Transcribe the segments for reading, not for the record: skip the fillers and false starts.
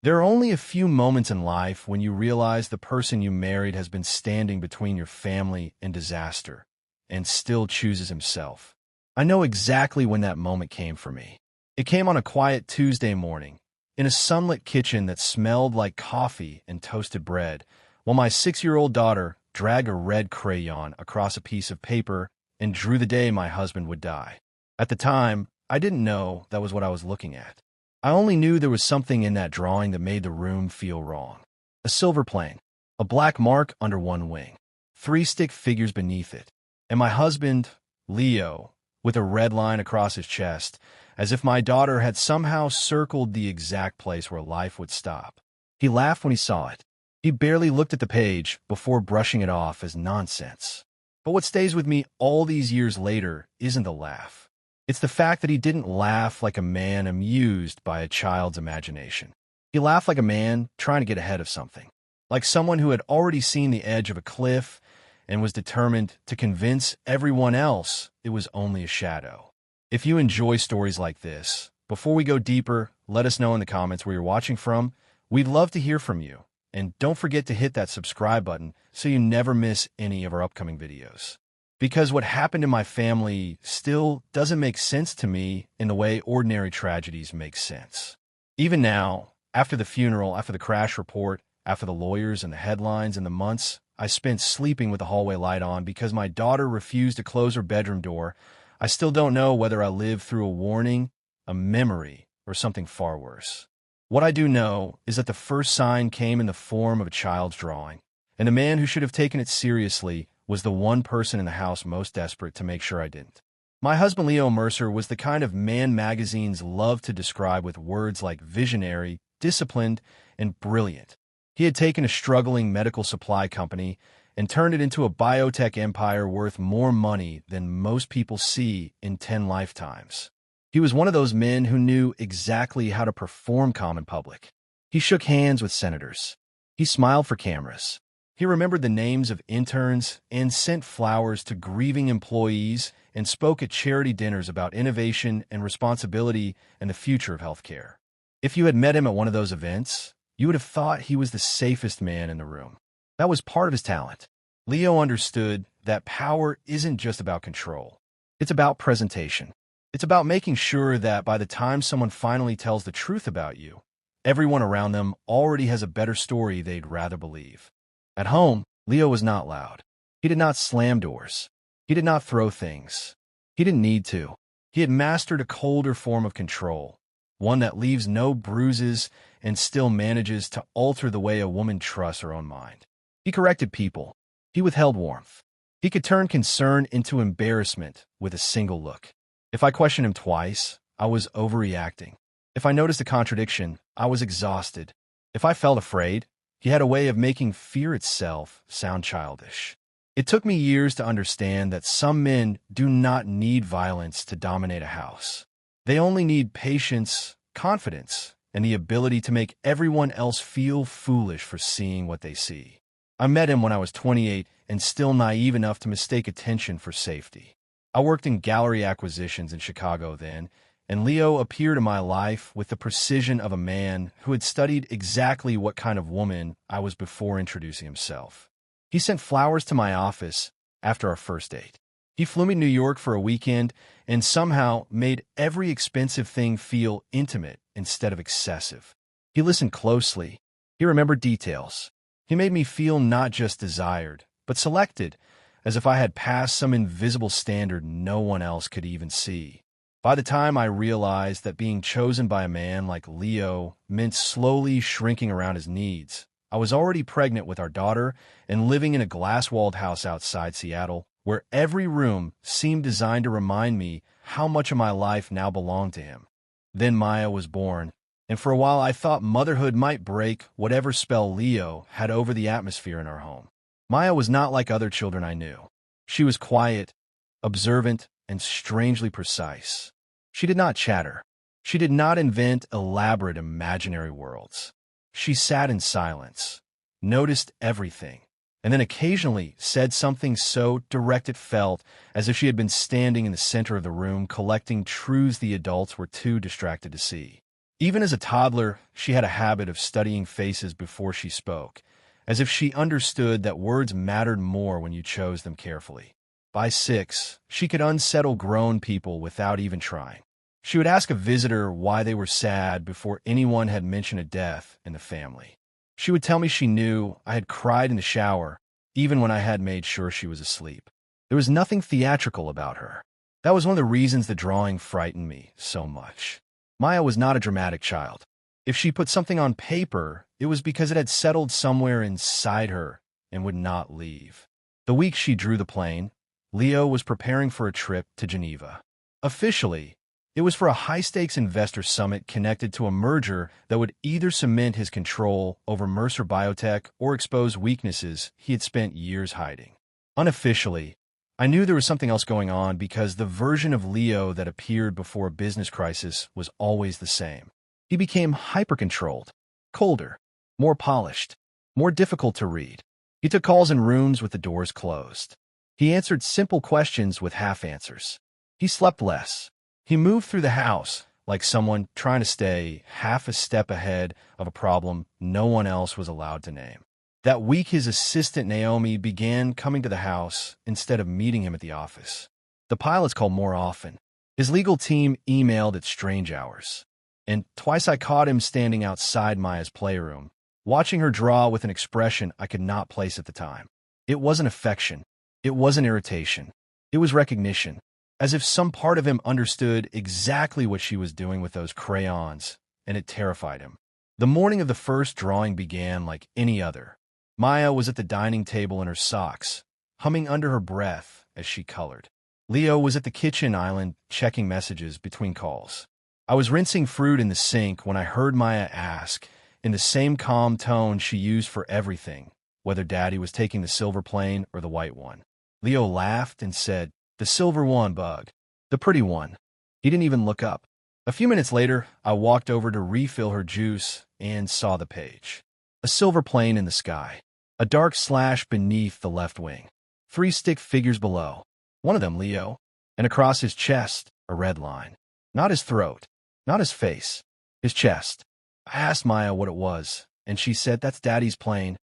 There are only a few moments in life when you realize the person you married has been standing between your family and disaster, and still chooses himself. I know exactly when that moment came for me. It came on a quiet Tuesday morning, in a sunlit kitchen that smelled like coffee and toasted bread, while my 6-year-old daughter dragged a red crayon across a piece of paper and drew the day my husband would die. At the time, I didn't know that was what I was looking at. I only knew there was something in that drawing that made the room feel wrong. A silver plane, a black mark under one wing, 3 stick figures beneath it, and my husband, Leo, with a red line across his chest, as if my daughter had somehow circled the exact place where life would stop. He laughed when he saw it. He barely looked at the page before brushing it off as nonsense. But what stays with me all these years later isn't the laugh. It's the fact that he didn't laugh like a man amused by a child's imagination. He laughed like a man trying to get ahead of something, like someone who had already seen the edge of a cliff and was determined to convince everyone else it was only a shadow. If you enjoy stories like this, before we go deeper, let us know in the comments where you're watching from. We'd love to hear from you. And don't forget to hit that subscribe button so you never miss any of our upcoming videos. Because what happened in my family still doesn't make sense to me in the way ordinary tragedies make sense. Even now, after the funeral, after the crash report, after the lawyers and the headlines and the months I spent sleeping with the hallway light on because my daughter refused to close her bedroom door, I still don't know whether I lived through a warning, a memory, or something far worse. What I do know is that the first sign came in the form of a child's drawing, and the man who should have taken it seriously was the one person in the house most desperate to make sure I didn't. My husband Leo Mercer was the kind of man magazines love to describe with words like visionary, disciplined, and brilliant. He had taken a struggling medical supply company and turned it into a biotech empire worth more money than most people see in 10 lifetimes. He was one of those men who knew exactly how to perform calm in public. He shook hands with senators. He smiled for cameras. He remembered the names of interns and sent flowers to grieving employees and spoke at charity dinners about innovation and responsibility and the future of healthcare. If you had met him at one of those events, you would have thought he was the safest man in the room. That was part of his talent. Leo understood that power isn't just about control. It's about presentation. It's about making sure that by the time someone finally tells the truth about you, everyone around them already has a better story they'd rather believe. At home, Leo was not loud. He did not slam doors. He did not throw things. He didn't need to. He had mastered a colder form of control, one that leaves no bruises and still manages to alter the way a woman trusts her own mind. He corrected people. He withheld warmth. He could turn concern into embarrassment with a single look. If I questioned him twice, I was overreacting. If I noticed a contradiction, I was exhausted. If I felt afraid, he had a way of making fear itself sound childish. It took me years to understand that some men do not need violence to dominate a house. They only need patience, confidence, and the ability to make everyone else feel foolish for seeing what they see. I met him when I was 28 and still naive enough to mistake attention for safety. I worked in gallery acquisitions in Chicago then, and Leo appeared in my life with the precision of a man who had studied exactly what kind of woman I was before introducing himself. He sent flowers to my office after our first date. He flew me to New York for a weekend and somehow made every expensive thing feel intimate instead of excessive. He listened closely. He remembered details. He made me feel not just desired, but selected, as if I had passed some invisible standard no one else could even see. By the time I realized that being chosen by a man like Leo meant slowly shrinking around his needs, I was already pregnant with our daughter and living in a glass-walled house outside Seattle, where every room seemed designed to remind me how much of my life now belonged to him. Then Maya was born, and for a while I thought motherhood might break whatever spell Leo had over the atmosphere in our home. Maya was not like other children I knew. She was quiet, observant, and strangely precise. She did not chatter. She did not invent elaborate imaginary worlds. She sat in silence, noticed everything, and then occasionally said something so direct it felt as if she had been standing in the center of the room collecting truths the adults were too distracted to see. Even as a toddler, she had a habit of studying faces before she spoke, as if she understood that words mattered more when you chose them carefully. By 6, she could unsettle grown people without even trying. She would ask a visitor why they were sad before anyone had mentioned a death in the family. She would tell me she knew I had cried in the shower, even when I had made sure she was asleep. There was nothing theatrical about her. That was one of the reasons the drawing frightened me so much. Maya was not a dramatic child. If she put something on paper, it was because it had settled somewhere inside her and would not leave. The week she drew the plane, Leo was preparing for a trip to Geneva. Officially, it was for a high-stakes investor summit connected to a merger that would either cement his control over Mercer Biotech or expose weaknesses he had spent years hiding. Unofficially, I knew there was something else going on because the version of Leo that appeared before a business crisis was always the same. He became hyper-controlled, colder, more polished, more difficult to read. He took calls in rooms with the doors closed. He answered simple questions with half-answers. He slept less. He moved through the house like someone trying to stay half a step ahead of a problem no one else was allowed to name. That week, his assistant Naomi began coming to the house instead of meeting him at the office. The pilots called more often. His legal team emailed at strange hours. And twice I caught him standing outside Maya's playroom, watching her draw with an expression I could not place at the time. It wasn't affection. It wasn't irritation. It was recognition, as if some part of him understood exactly what she was doing with those crayons, and it terrified him. The morning of the first drawing began like any other. Maya was at the dining table in her socks, humming under her breath as she colored. Leo was at the kitchen island checking messages between calls. I was rinsing fruit in the sink when I heard Maya ask, in the same calm tone she used for everything, whether Daddy was taking the silver plane or the white one. Leo laughed and said, "The silver one, Bug. The pretty one." He didn't even look up. A few minutes later, I walked over to refill her juice and saw the page. A silver plane in the sky. A dark slash beneath the left wing. 3 stick figures below. One of them, Leo. And across his chest, a red line. Not his throat. Not his face. His chest. I asked Maya what it was, and she said, "That's Daddy's plane."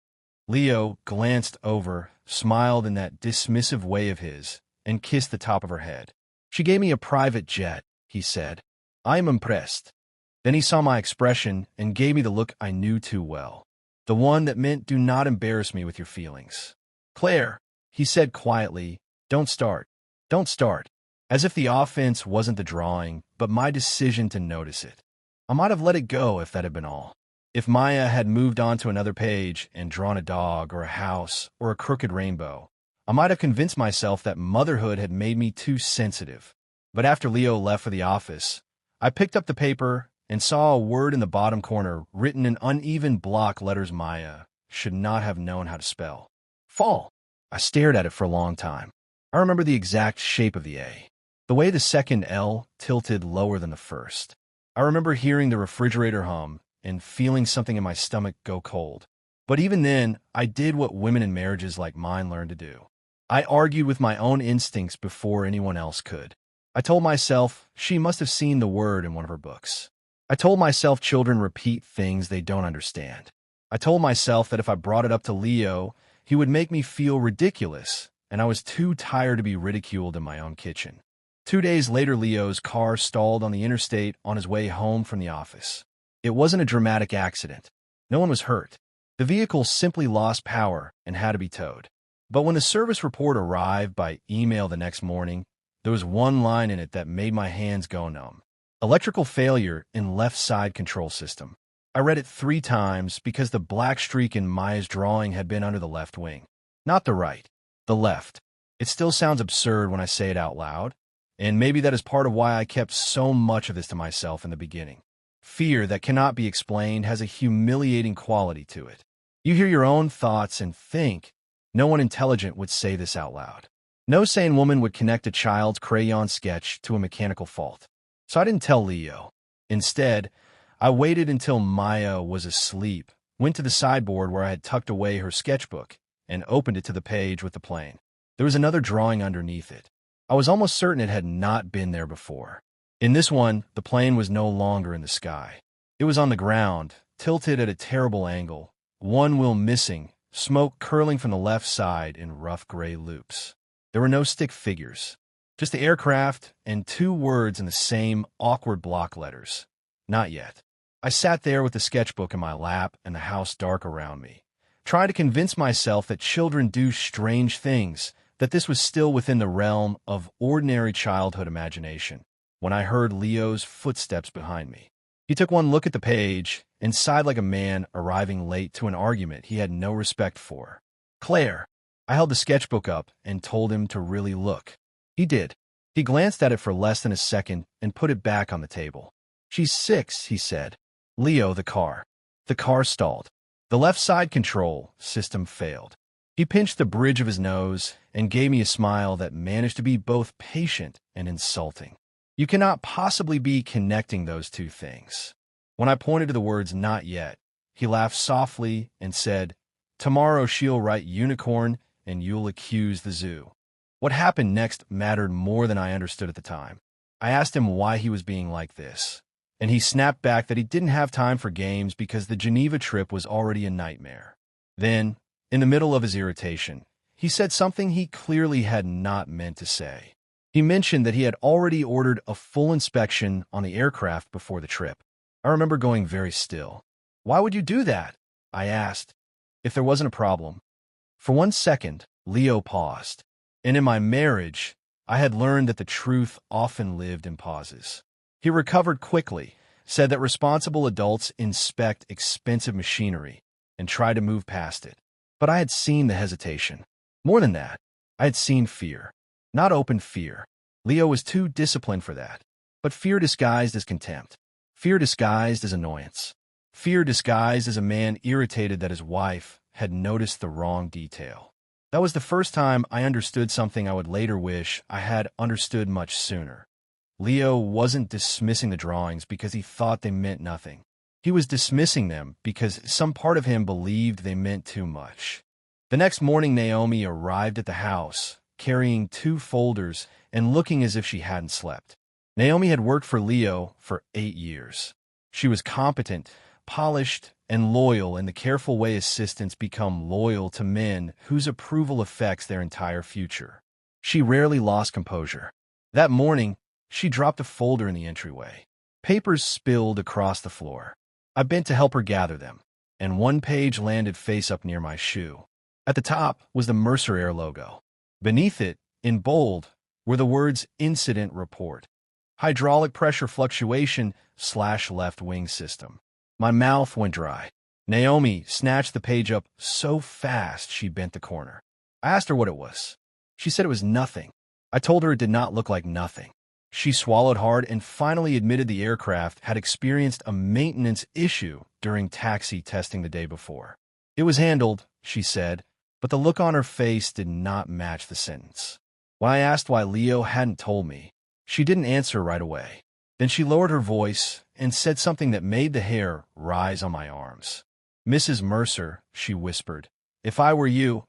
Leo glanced over, smiled in that dismissive way of his, and kissed the top of her head. "She gave me a private jet," he said. "I am impressed." Then he saw my expression and gave me the look I knew too well. The one that meant, "Do not embarrass me with your feelings." "Claire," he said quietly, "don't start. Don't start." As if the offense wasn't the drawing, but my decision to notice it. I might have let it go if that had been all. If Maya had moved on to another page and drawn a dog or a house or a crooked rainbow, I might have convinced myself that motherhood had made me too sensitive. But after Leo left for the office, I picked up the paper and saw a word in the bottom corner written in uneven block letters Maya should not have known how to spell. Fall. I stared at it for a long time. I remember the exact shape of the A, the way the second L tilted lower than the first. I remember hearing the refrigerator hum and feeling something in my stomach go cold. But even then, I did what women in marriages like mine learn to do. I argued with my own instincts before anyone else could. I told myself she must have seen the word in one of her books. I told myself children repeat things they don't understand. I told myself that if I brought it up to Leo, he would make me feel ridiculous, and I was too tired to be ridiculed in my own kitchen. 2 days later, Leo's car stalled on the interstate on his way home from the office. It wasn't a dramatic accident. No one was hurt. The vehicle simply lost power and had to be towed. But when the service report arrived by email the next morning, there was one line in it that made my hands go numb. Electrical failure in left side control system. I read it 3 times because the black streak in Maya's drawing had been under the left wing. Not the right, the left. It still sounds absurd when I say it out loud, and maybe that is part of why I kept so much of this to myself in the beginning. Fear that cannot be explained has a humiliating quality to it. You hear your own thoughts and think, no one intelligent would say this out loud. No sane woman would connect a child's crayon sketch to a mechanical fault. So I didn't tell Leo. Instead, I waited until Maya was asleep, went to the sideboard where I had tucked away her sketchbook, and opened it to the page with the plane. There was another drawing underneath it. I was almost certain it had not been there before. In this one, the plane was no longer in the sky. It was on the ground, tilted at a terrible angle, one wheel missing, smoke curling from the left side in rough gray loops. There were no stick figures, just the aircraft and two words in the same awkward block letters. Not yet. I sat there with the sketchbook in my lap and the house dark around me, trying to convince myself that children do strange things, that this was still within the realm of ordinary childhood imagination, when I heard Leo's footsteps behind me. He took one look at the page and sighed like a man arriving late to an argument he had no respect for. "Claire." I held the sketchbook up and told him to really look. He did. He glanced at it for less than a second and put it back on the table. "She's 6, he said. Leo, the car. The car stalled. The left side control system failed." He pinched the bridge of his nose and gave me a smile that managed to be both patient and insulting. "You cannot possibly be connecting those two things." When I pointed to the words "not yet," he laughed softly and said, "Tomorrow she'll write unicorn and you'll accuse the zoo." What happened next mattered more than I understood at the time. I asked him why he was being like this, and he snapped back that he didn't have time for games because the Geneva trip was already a nightmare. Then, in the middle of his irritation, he said something he clearly had not meant to say. He mentioned that he had already ordered a full inspection on the aircraft before the trip. I remember going very still. "Why would you do that?" I asked. "If there wasn't a problem." For 1 second, Leo paused. And in my marriage, I had learned that the truth often lived in pauses. He recovered quickly, said that responsible adults inspect expensive machinery and try to move past it. But I had seen the hesitation. More than that, I had seen fear. Not open fear. Leo was too disciplined for that. But fear disguised as contempt. Fear disguised as annoyance. Fear disguised as a man irritated that his wife had noticed the wrong detail. That was the first time I understood something I would later wish I had understood much sooner. Leo wasn't dismissing the drawings because he thought they meant nothing. He was dismissing them because some part of him believed they meant too much. The next morning, Naomi arrived at the house, carrying 2 folders and looking as if she hadn't slept. Naomi had worked for Leo for 8 years. She was competent, polished, and loyal in the careful way assistants become loyal to men whose approval affects their entire future. She rarely lost composure. That morning, she dropped a folder in the entryway. Papers spilled across the floor. I bent to help her gather them, and one page landed face up near my shoe. At the top was the Mercer Air logo. Beneath it, in bold, were the words "Incident Report. Hydraulic pressure fluctuation / left wing system." My mouth went dry. Naomi snatched the page up so fast she bent the corner. I asked her what it was. She said it was nothing. I told her it did not look like nothing. She swallowed hard and finally admitted the aircraft had experienced a maintenance issue during taxi testing the day before. "It was handled," she said, but the look on her face did not match the sentence. When I asked why Leo hadn't told me, she didn't answer right away. Then she lowered her voice and said something that made the hair rise on my arms. "Mrs. Mercer," she whispered, "if I were you,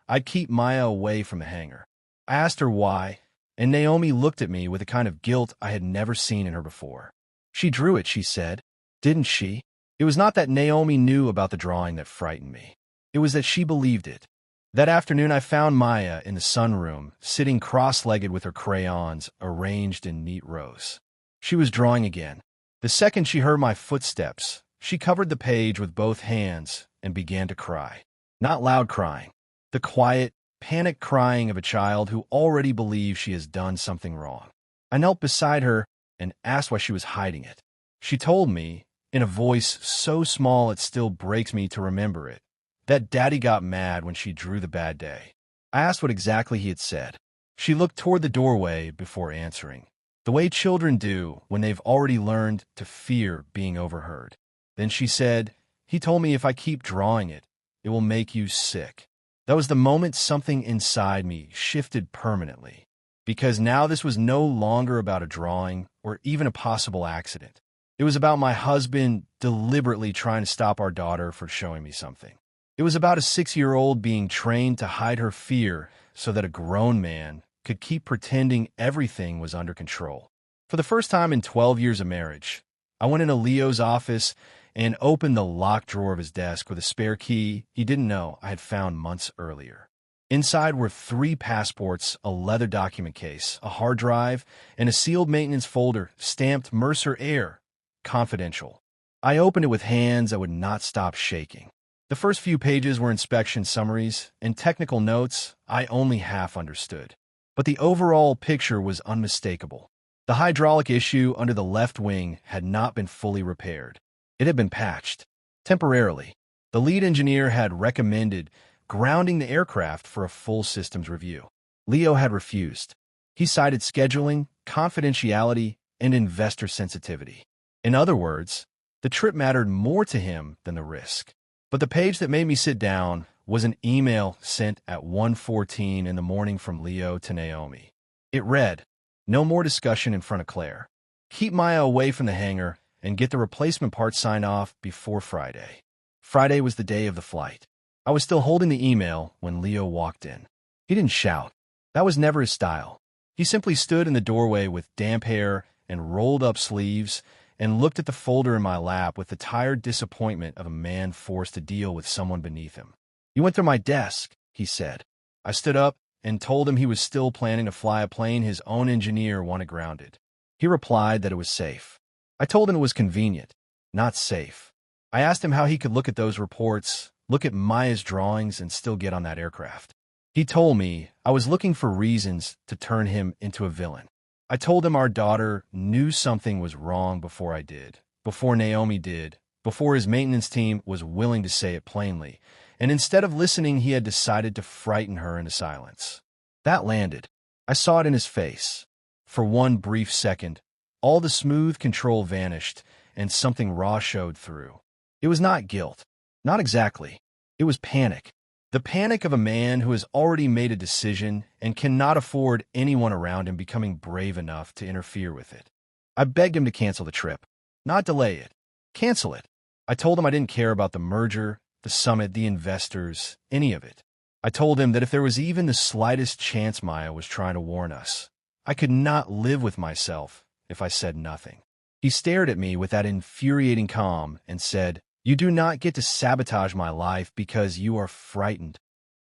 I'd keep Maya away from the hangar." I asked her why, and Naomi looked at me with a kind of guilt I had never seen in her before. "She drew it," she said. "Didn't she?" It was not that Naomi knew about the drawing that frightened me. It was that she believed it. That afternoon I found Maya in the sunroom, sitting cross-legged with her crayons arranged in neat rows. She was drawing again. The second she heard my footsteps, she covered the page with both hands and began to cry. Not loud crying. The quiet, panicked crying of a child who already believes she has done something wrong. I knelt beside her and asked why she was hiding it. She told me, in a voice so small it still breaks me to remember it, that Daddy got mad when she drew the bad day. I asked what exactly he had said. She looked toward the doorway before answering, the way children do when they've already learned to fear being overheard. Then she said, "He told me if I keep drawing it, it will make you sick." That was the moment something inside me shifted permanently, because now this was no longer about a drawing or even a possible accident. It was about my husband deliberately trying to stop our daughter from showing me something. It was about a 6-year-old being trained to hide her fear so that a grown man could keep pretending everything was under control. For the first time in 12 years of marriage, I went into Leo's office and opened the locked drawer of his desk with a spare key he didn't know I had found months earlier. Inside were 3 passports, a leather document case, a hard drive, and a sealed maintenance folder stamped Mercer Air, confidential. I opened it with hands that would not stop shaking. The first few pages were inspection summaries and technical notes I only half understood. But the overall picture was unmistakable. The hydraulic issue under the left wing had not been fully repaired. It had been patched. Temporarily. The lead engineer had recommended grounding the aircraft for a full systems review. Leo had refused. He cited scheduling, confidentiality, and investor sensitivity. In other words, the trip mattered more to him than the risk. But the page that made me sit down was an email sent at 1:14 in the morning from Leo to Naomi. It read, "No more discussion in front of Claire. Keep Maya away from the hangar and get the replacement parts signed off before Friday." Friday was the day of the flight. I was still holding the email when Leo walked in. He didn't shout. That was never his style. He simply stood in the doorway with damp hair and rolled-up sleeves and looked at the folder in my lap with the tired disappointment of a man forced to deal with someone beneath him. "You went through my desk," he said. I stood up and told him he was still planning to fly a plane his own engineer wanted grounded. He replied that it was safe. I told him it was convenient, not safe. I asked him how he could look at those reports, look at Maya's drawings, and still get on that aircraft. He told me I was looking for reasons to turn him into a villain. I told him our daughter knew something was wrong before I did, before Naomi did, before his maintenance team was willing to say it plainly, and instead of listening, he had decided to frighten her into silence. That landed. I saw it in his face. For one brief second, all the smooth control vanished, and something raw showed through. It was not guilt. Not exactly. It was panic. The panic of a man who has already made a decision and cannot afford anyone around him becoming brave enough to interfere with it. I begged him to cancel the trip, not delay it. Cancel it. I told him I didn't care about the merger, the summit, the investors, any of it. I told him that if there was even the slightest chance Maya was trying to warn us, I could not live with myself if I said nothing. He stared at me with that infuriating calm and said, "You do not get to sabotage my life because you are frightened."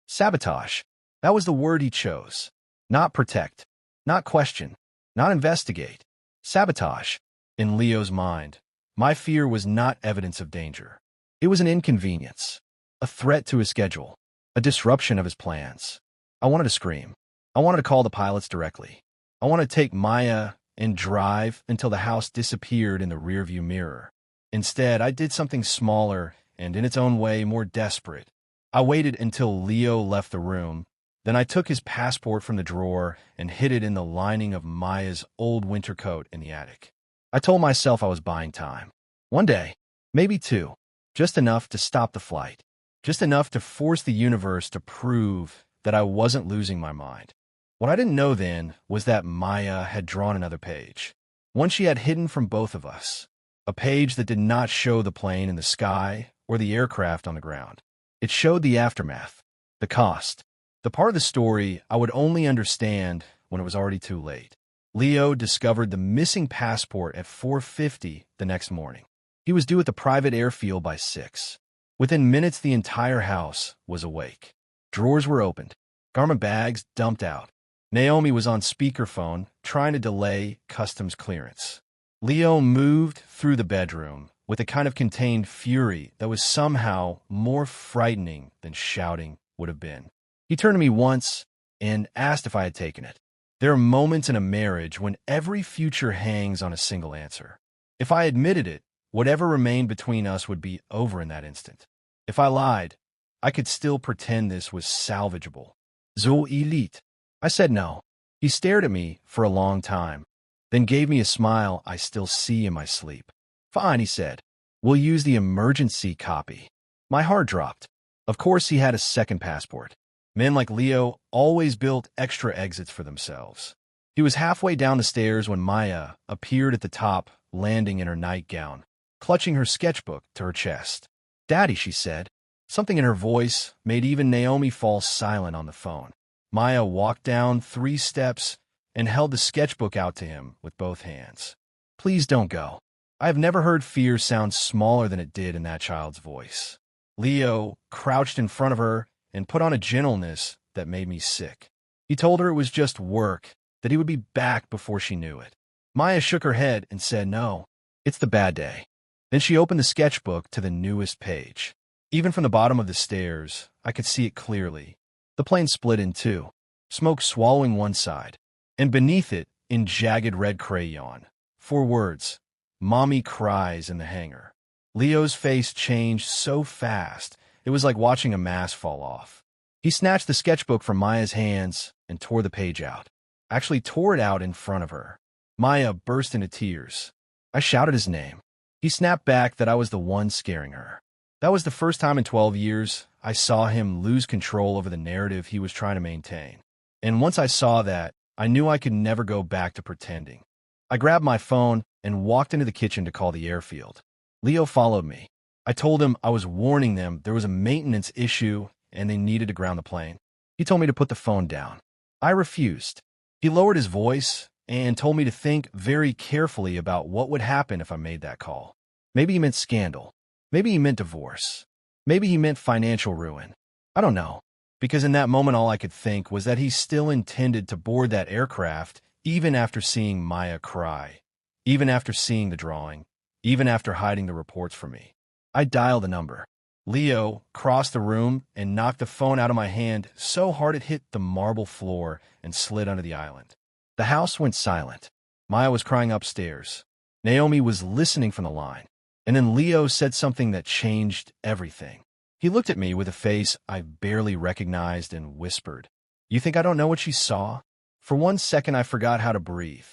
Sabotage. That was the word he chose. Not protect. Not question. Not investigate. Sabotage. In Leo's mind, my fear was not evidence of danger. It was an inconvenience. A threat to his schedule. A disruption of his plans. I wanted to scream. I wanted to call the pilots directly. I wanted to take Maya and drive until the house disappeared in the rearview mirror. Instead, I did something smaller and, in its own way, more desperate. I waited until Leo left the room. Then I took his passport from the drawer and hid it in the lining of Maya's old winter coat in the attic. I told myself I was buying time. One day, maybe 2, just enough to stop the flight, just enough to force the universe to prove that I wasn't losing my mind. What I didn't know then was that Maya had drawn another page, one she had hidden from both of us. A page that did not show the plane in the sky or the aircraft on the ground. It showed the aftermath, the cost, the part of the story I would only understand when it was already too late. Leo discovered the missing passport at 4:50 the next morning. He was due at the private airfield by 6. Within minutes, the entire house was awake. Drawers were opened, garment bags dumped out. Naomi was on speakerphone, trying to delay customs clearance. Leo moved through the bedroom with a kind of contained fury that was somehow more frightening than shouting would have been. He turned to me once and asked if I had taken it. There are moments in a marriage when every future hangs on a single answer. If I admitted it, whatever remained between us would be over in that instant. If I lied, I could still pretend this was salvageable. So elite. I said no. He stared at me for a long time, then gave me a smile I still see in my sleep. "Fine," he said. "We'll use the emergency copy." My heart dropped. Of course he had a second passport. Men like Leo always built extra exits for themselves. He was halfway down the stairs when Maya appeared at the top, landing in her nightgown, clutching her sketchbook to her chest. "Daddy," she said. Something in her voice made even Naomi fall silent on the phone. Maya walked down 3 steps and held the sketchbook out to him with both hands. "Please don't go." I have never heard fear sound smaller than it did in that child's voice. Leo crouched in front of her and put on a gentleness that made me sick. He told her it was just work, that he would be back before she knew it. Maya shook her head and said, "No, it's the bad day." Then she opened the sketchbook to the newest page. Even from the bottom of the stairs, I could see it clearly. The plane split in two, smoke swallowing one side, and beneath it, in jagged red crayon, 4 words: "Mommy cries in the hangar." Leo's face changed so fast, it was like watching a mask fall off. He snatched the sketchbook from Maya's hands and tore the page out. Actually tore it out in front of her. Maya burst into tears. I shouted his name. He snapped back that I was the one scaring her. That was the first time in 12 years I saw him lose control over the narrative he was trying to maintain. And once I saw that, I knew I could never go back to pretending. I grabbed my phone and walked into the kitchen to call the airfield. Leo followed me. I told him I was warning them there was a maintenance issue and they needed to ground the plane. He told me to put the phone down. I refused. He lowered his voice and told me to think very carefully about what would happen if I made that call. Maybe he meant scandal. Maybe he meant divorce. Maybe he meant financial ruin. I don't know, because in that moment all I could think was that he still intended to board that aircraft even after seeing Maya cry, even after seeing the drawing, even after hiding the reports from me. I dialed the number. Leo crossed the room and knocked the phone out of my hand so hard it hit the marble floor and slid under the island. The house went silent. Maya was crying upstairs. Naomi was listening from the line. And then Leo said something that changed everything. He looked at me with a face I barely recognized and whispered, "You think I don't know what she saw?" For 1 second, I forgot how to breathe.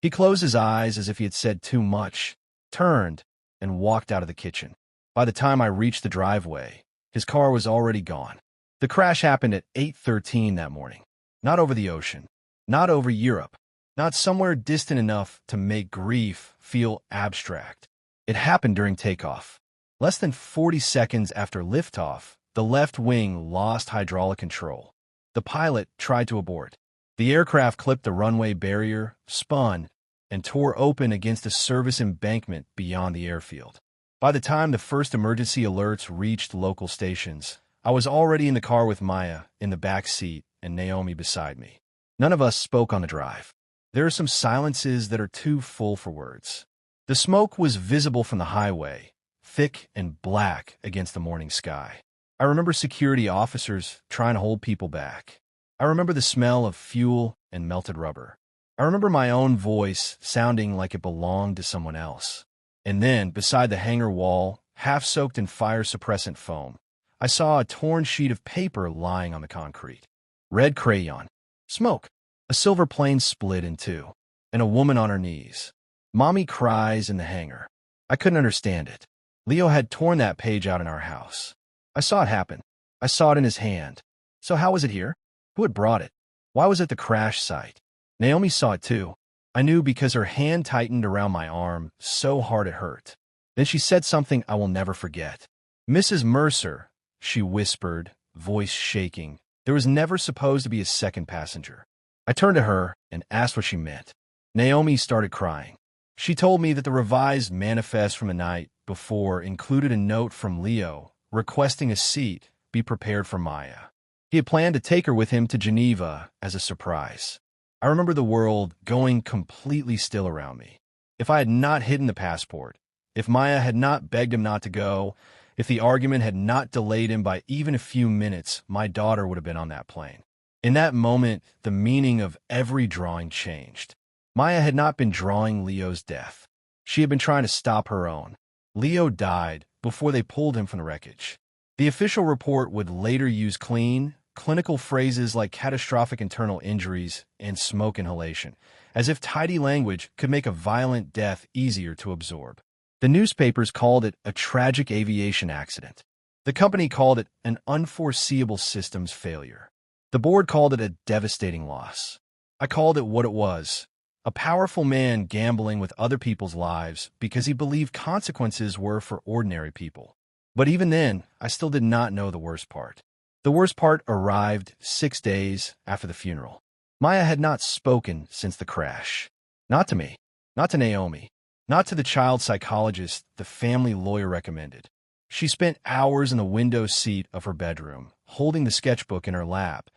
He closed his eyes as if he had said too much, turned, and walked out of the kitchen. By the time I reached the driveway, his car was already gone. The crash happened at 8:13 that morning. Not over the ocean. Not over Europe. Not somewhere distant enough to make grief feel abstract. It happened during takeoff. Less than 40 seconds after liftoff, the left wing lost hydraulic control. The pilot tried to abort. The aircraft clipped the runway barrier, spun, and tore open against a service embankment beyond the airfield. By the time the first emergency alerts reached local stations, I was already in the car with Maya in the back seat and Naomi beside me. None of us spoke on the drive. There are some silences that are too full for words. The smoke was visible from the highway, thick and black against the morning sky. I remember security officers trying to hold people back. I remember the smell of fuel and melted rubber. I remember my own voice sounding like it belonged to someone else. And then, beside the hangar wall, half-soaked in fire-suppressant foam, I saw a torn sheet of paper lying on the concrete. Red crayon. Smoke. A silver plane split in two. And a woman on her knees. Mommy cries in the hangar. I couldn't understand it. Leo had torn that page out in our house. I saw it happen. I saw it in his hand. So how was it here? Who had brought it? Why was it the crash site? Naomi saw it too. I knew because her hand tightened around my arm so hard it hurt. Then she said something I will never forget. "Mrs. Mercer," she whispered, voice shaking. There was never supposed to be a second passenger. I turned to her and asked what she meant. Naomi started crying. She told me that the revised manifest from the night before included a note from Leo requesting a seat be prepared for Maya. He had planned to take her with him to Geneva as a surprise. I remember the world going completely still around me. If I had not hidden the passport, if Maya had not begged him not to go, if the argument had not delayed him by even a few minutes, my daughter would have been on that plane. In that moment, the meaning of every drawing changed. Maya had not been drawing Leo's death. She had been trying to stop her own. Leo died before they pulled him from the wreckage. The official report would later use clean, clinical phrases like catastrophic internal injuries and smoke inhalation, as if tidy language could make a violent death easier to absorb. The newspapers called it a tragic aviation accident. The company called it an unforeseeable systems failure. The board called it a devastating loss. I called it what it was. A powerful man gambling with other people's lives because he believed consequences were for ordinary people. But even then, I still did not know the worst part. The worst part arrived 6 days after the funeral. Maya had not spoken since the crash. Not to me, not to Naomi, Not to the child psychologist the family lawyer recommended. She spent hours in the window seat of her bedroom, holding the sketchbook in her lap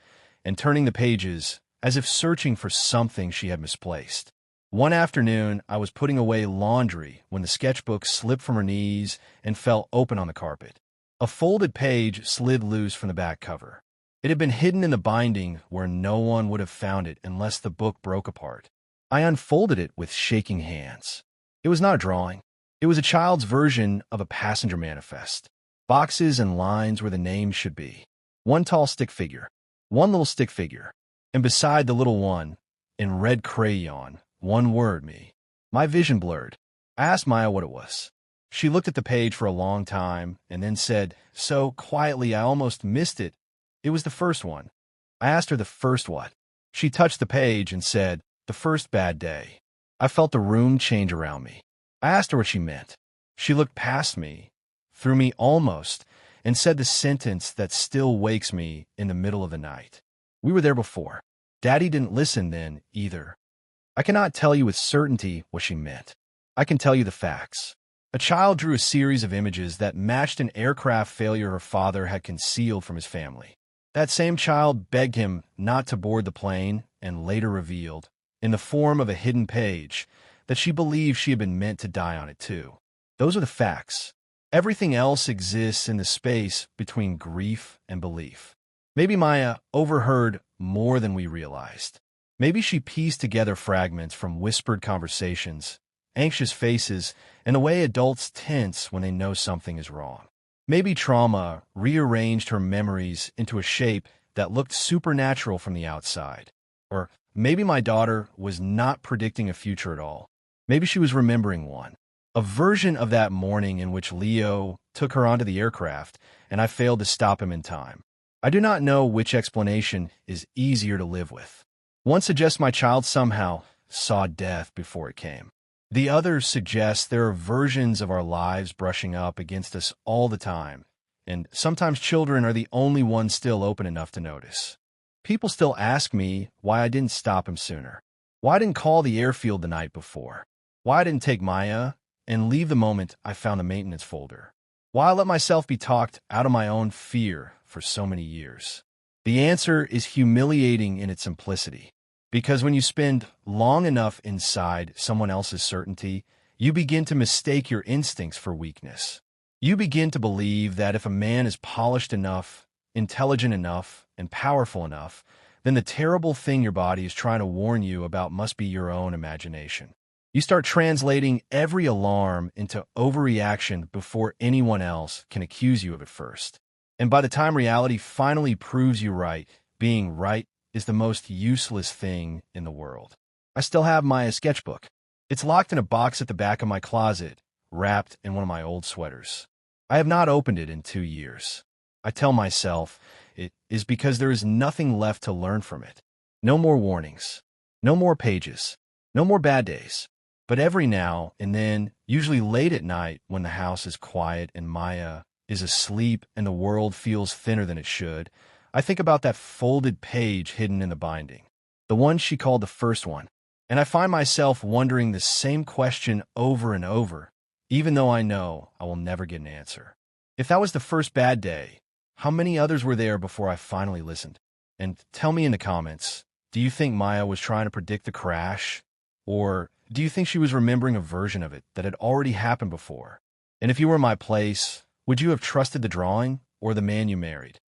and turning the pages as if searching for something she had misplaced. One afternoon, I was putting away laundry when the sketchbook slipped from her knees and fell open on the carpet. A folded page slid loose from the back cover. It had been hidden in the binding where no one would have found it unless the book broke apart. I unfolded it with shaking hands. It was not a drawing. It was a child's version of a passenger manifest. Boxes and lines where the names should be. One tall stick figure. One little stick figure. And beside the little one, in red crayon, one word, me. My vision blurred. I asked Maya what it was. She looked at the page for a long time and then said, so quietly I almost missed it, it was the first one. I asked her the first what. She touched the page and said, the first bad day. I felt the room change around me. I asked her what she meant. She looked past me, through me almost, and said the sentence that still wakes me in the middle of the night. We were there before. Daddy didn't listen then, either. I cannot tell you with certainty what she meant. I can tell you the facts. A child drew a series of images that matched an aircraft failure her father had concealed from his family. That same child begged him not to board the plane and later revealed, in the form of a hidden page, that she believed she had been meant to die on it too. Those are the facts. Everything else exists in the space between grief and belief. Maybe Maya overheard more than we realized. Maybe she pieced together fragments from whispered conversations, anxious faces, and the way adults tense when they know something is wrong. Maybe trauma rearranged her memories into a shape that looked supernatural from the outside. Or maybe my daughter was not predicting a future at all. Maybe she was remembering one. A version of that morning in which Leo took her onto the aircraft and I failed to stop him in time. I do not know which explanation is easier to live with. One suggests my child somehow saw death before it came. The other suggests there are versions of our lives brushing up against us all the time, and sometimes children are the only ones still open enough to notice. People still ask me why I didn't stop him sooner, why I didn't call the airfield the night before, why I didn't take Maya and leave the moment I found the maintenance folder, why I let myself be talked out of my own fear for so many years. The answer is humiliating in its simplicity. Because when you spend long enough inside someone else's certainty, you begin to mistake your instincts for weakness. You begin to believe that if a man is polished enough, intelligent enough, and powerful enough, then the terrible thing your body is trying to warn you about must be your own imagination. You start translating every alarm into overreaction before anyone else can accuse you of it first. And by the time reality finally proves you right, being right is the most useless thing in the world. I still have my sketchbook. It's locked in a box at the back of my closet, wrapped in one of my old sweaters. I have not opened it in 2 years. I tell myself it is because there is nothing left to learn from it. No more warnings. No more pages. No more bad days. But every now and then, usually late at night when the house is quiet and Maya is asleep and the world feels thinner than it should, I think about that folded page hidden in the binding, the one she called the first one, and I find myself wondering the same question over and over, even though I know I will never get an answer. If that was the first bad day, how many others were there before I finally listened? And tell me in the comments, do you think Maya was trying to predict the crash? Or do you think she was remembering a version of it that had already happened before? And if you were in my place, would you have trusted the drawing or the man you married?